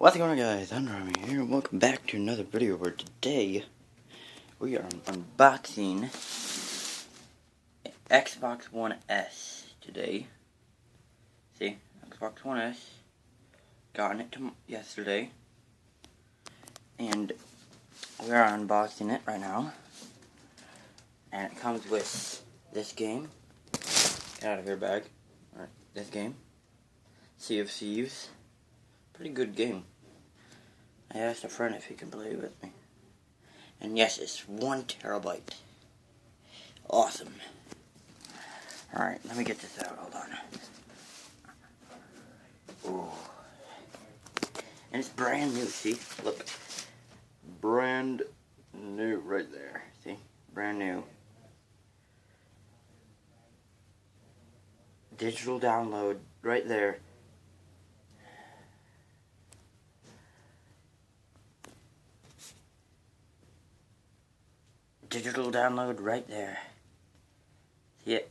What's going on, guys? I'm Rami here, and welcome back to another video where today we are unboxing Xbox One S today. See, Xbox One S. Gotten it yesterday, and we are unboxing it right now. And it comes with this game. Get out of your bag. Alright, this game. Sea of Thieves. Pretty good game. I asked a friend if he can play with me. And yes, it's 1 terabyte. Awesome. Alright, let me get this out. Hold on. Ooh. And it's brand new, see? Look. Brand new right there. See? Brand new. Digital download right there. Digital download right there. See it?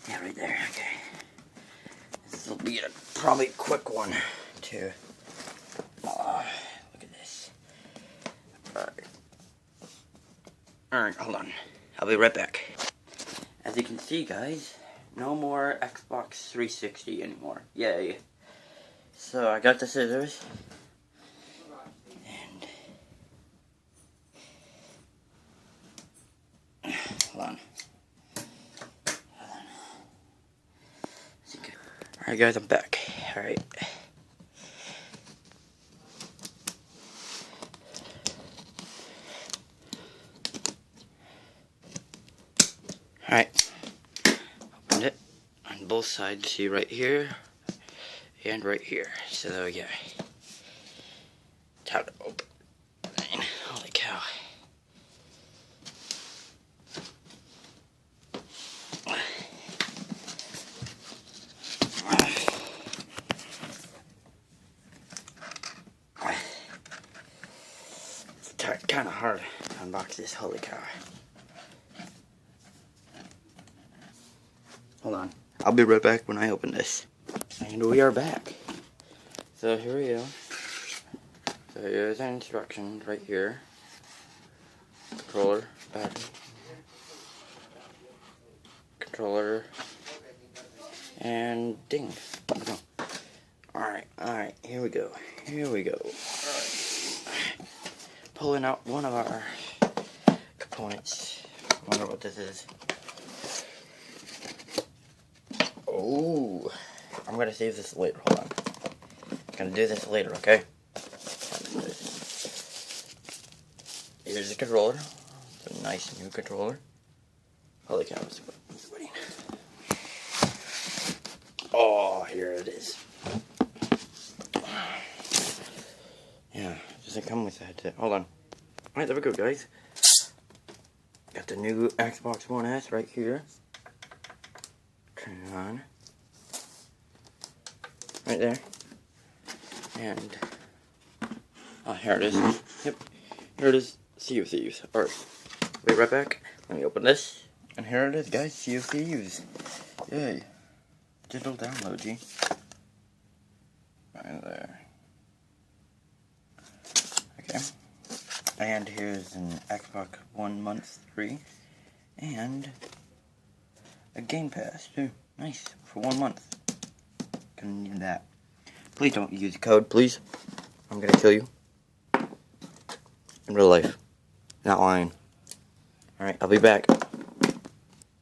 Yeah, right there. Okay. This will be a probably quick one, too. Look at this. Alright, hold on. I'll be right back. As you can see, guys, no more Xbox 360 anymore. Yay. So, I got the scissors. Hold on. Alright, guys, I'm back. Alright. Alright. Opened it on both sides. See right here and right here. So there we go. Time to open. Holy cow. It's kind of hard to unbox this. Holy cow. Hold on. I'll be right back when I open this. And we are back. So here we go. So here's the instructions right here. Controller, battery. Controller. And ding. Alright, here we go. Alright. Pulling out one of our components. Wonder what this is. Oh, I'm gonna save this later. Hold on. I'm gonna do this later, okay? Here's the controller. It's a nice new controller. Holy cow, it's waiting. Oh, here it is. Yeah, doesn't come with that. Hold on. Alright, there we go, guys. Got the new Xbox One S right here. Turn it on. Right there. And oh, here it is. Yep. Here it is. Sea of Thieves. Alright. Be right back. Let me open this. And here it is, guys. Sea of Thieves. Yay. Digital download, G. Right there. Okay. And here's an Xbox One month free. And a Game Pass, too. Nice. For 1 month. Gonna need that. Please don't use the code, please. I'm gonna kill you. In real life. Not lying. Alright, I'll be back.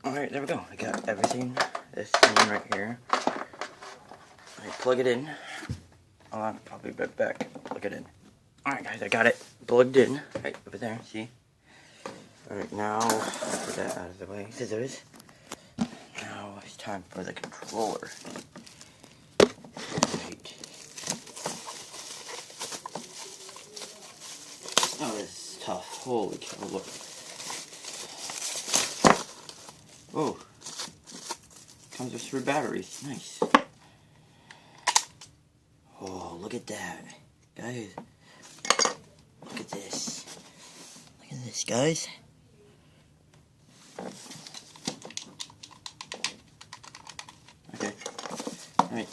Alright, there we go. I got everything. This thing right here. I plug it in. I'll probably be back. Plug it in. Alright, guys, I got it plugged in. Right over there, see? Alright, now, put that out of the way. Scissors. Now, it's time for the controller. Right. Oh, this is tough. Holy cow, look. Oh. Comes with 3 batteries. Nice. Oh, look at that. Guys. Look at this. Look at this, guys. Okay. Alright.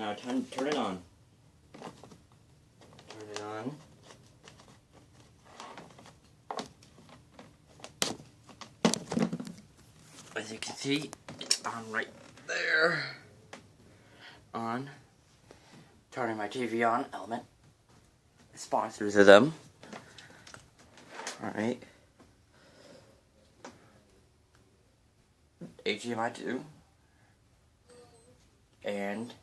now turn it on. Turn it on. As you can see, it's on right there. On. Turning my TV on, Element. Sponsors of them. Alright. HDMI 2. And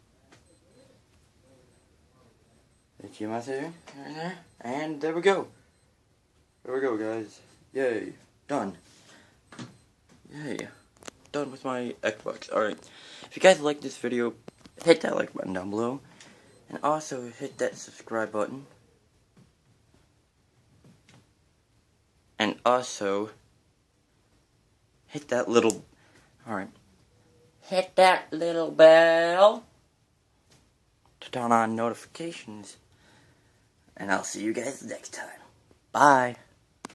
HDMI 2 right there. And there we go. There we go, guys. Yay. Done. Yay. Done with my Xbox. Alright. If you guys like this video, hit that like button down below. And also hit that subscribe button. And also hit that little... Alright. Hit that little bell to turn on notifications. And I'll see you guys next time. Bye.